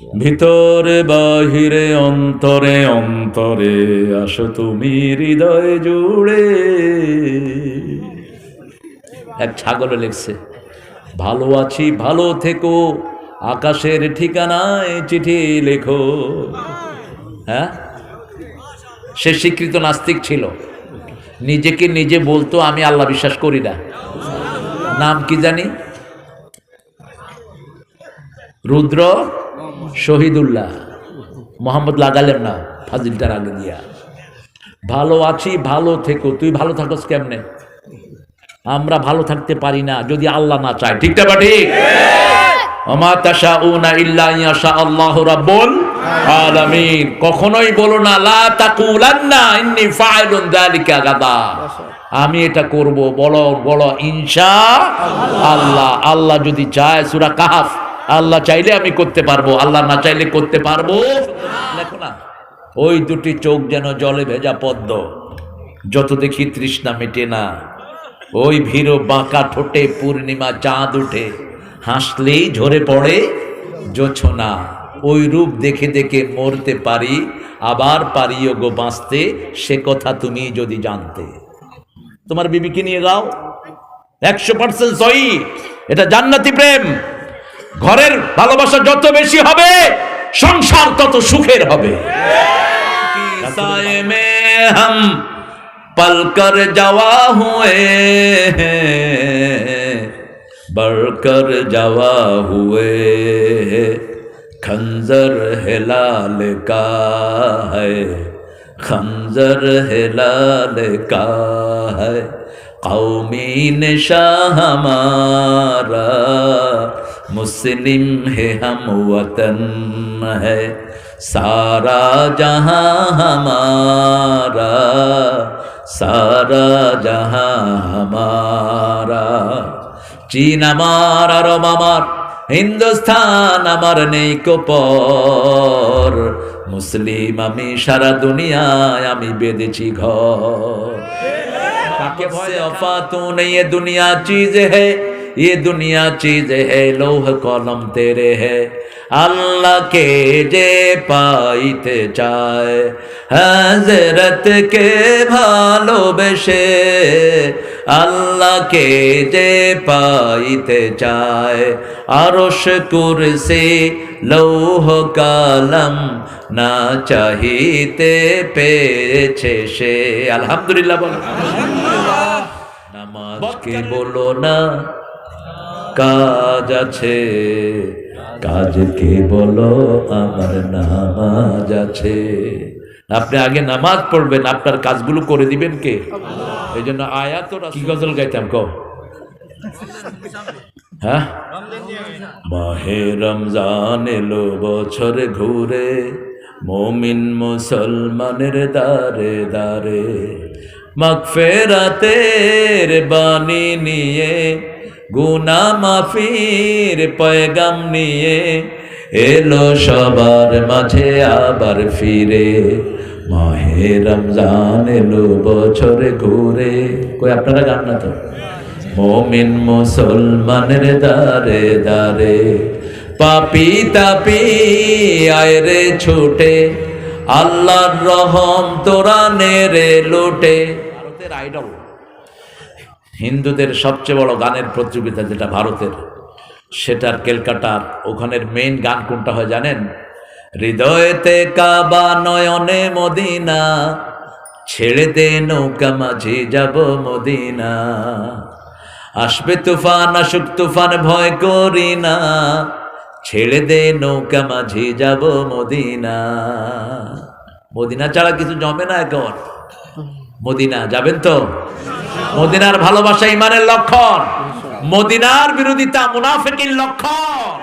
ভিতরে বাহিরে অন্তরে অন্তরে আসো তুমি হৃদয় জুড়ে। এক ছাগলে লিখছে, ভালো আছি ভালো থেকো, আকাশের ঠিকানায় চিঠি লেখো। হ্যাঁ, সে স্বীকৃত নাস্তিক ছিল, নিজেকে নিজে বলতো আমি আল্লাহ বিশ্বাস করি না। নাম কি জানি, রুদ্র শহীদুল্লাহ। মোহাম্মদ লাগালেন না ফাজিলটার আগে দিয়া। ভালো আছি ভালো থেকো, তুই ভালো থাকস কেমনে? আমরা ভালো থাকতে পারি না যদি আল্লাহ না চায়। ঠিক না ঠিক? ওমা তাশাউনা ইল্লা ইয়াশা আল্লাহু রাব্বুল আলামিন। কখনোই বলো না লা তাকুলান্না ইন্নী ফাইলুন যালিকা গাদা, আমি এটা করব। বলো বলো ইনশাআল্লাহ। আল্লাহ যদি চায়, সূরা কাহফ, আল্লাহ চাইলে আমি করতে পারবো, আল্লাহ না চাইলে করতে পারবো। দেখো না, ওই দুটি চোখ যেন জলে ভেজা পদ্ম, যত দেখি তৃষ্ণা মেটে না। ওই ভীরু বাঁকা ঠোঁটে পূর্ণিমা চাঁদ উঠে, হাসলেই ঝরে পড়ে জোছনা। ওই রূপ দেখে দেখে মরতে পারি, আবার পারিও গো বাঁচতে, সে কথা তুমি যদি জানতে। তোমার বিবিকে নিয়ে গাও, 100% সহি। এটা জান্নাতি প্রেম। ঘরের ভালোবাসা যত বেশি হবে, সংসার তত সুখের হবে। হাম পলকর যাওয়া হুয়ে, बढ़कर जवा हुए, खंजर है लाल का है, खंजर है लाल का है, कौमी नशा हमारा, मुस्लिम है हम वतन है, सारा जहां हमारा, सारा जहां हमारा। চীন আমার, আরব আমার, হিন্দুস্তান আমার নেই কোপর, মুসলিম আমি সারা দুনিয়ায় আমি বেঁধেছি ঘর। কাকে ভয় অফাতু নেই, ये दुनिया चीज है, ये दुनिया चीज है, लौह कलम तेरे है। अल्लाह के जे पाइते चाय, हजरत के ভালোবেসে, আল্লাহকে যে পাইতে চায়, আরশ কুরসি লৌহ কালাম না চাহিতে পেয়েছে সে। আলহামদুলিল্লাহ বলো। নামাজকে বলো না কাজ আছে, কাজকে বলো আমার নামাজ আছে। আপনি আগে নামাজ পড়বেন, আপনার কাজগুলো করে দিবেন কে? এই জন্য আয়াত কি গজল গাইতাম কো, হ্যাঁ, মাহে রমজান এলো বছর ঘুরে, মুমিন মুসলমানের দারে দারে, মাগফিরাতের বাণী নিয়ে, গুনাহ মাফির পয়গাম নিয়ে, এলো সবার মাঝে আবার ফিরে, মাহে রমজান এলো বছরে ঘুরে। কই আপনারা গান না তো? মুমিন মুসলমানের দারে দারে, পাপি তাপি আয় রে ছুটে, আল্লাহর রহম তোরা নেরে লুটে। ভারতের আইডল, হিন্দুদের সবচেয়ে বড় গানের প্রতিযোগিতা যেটা ভারতের, সেটার ক্যালকাটার ওখানের মেইন গান কোনটা হয় জানেন? হৃদয়েতে কাবা নয়নে মদিনা, ছেড়ে দে নৌকা মাঝি যাব মদিনা, আসবে তুফান আসুক তুফান ভয় করি না, ছেড়ে দে নৌকা মাঝি যাব মদিনা। মদিনা ছাড়া কিছু জমে না এখন। মদিনা যাবেন তো? মদিনার ভালোবাসা ইমানের লক্ষণ, মদিনার বিরোধিতা মুনাফিকের লক্ষণ।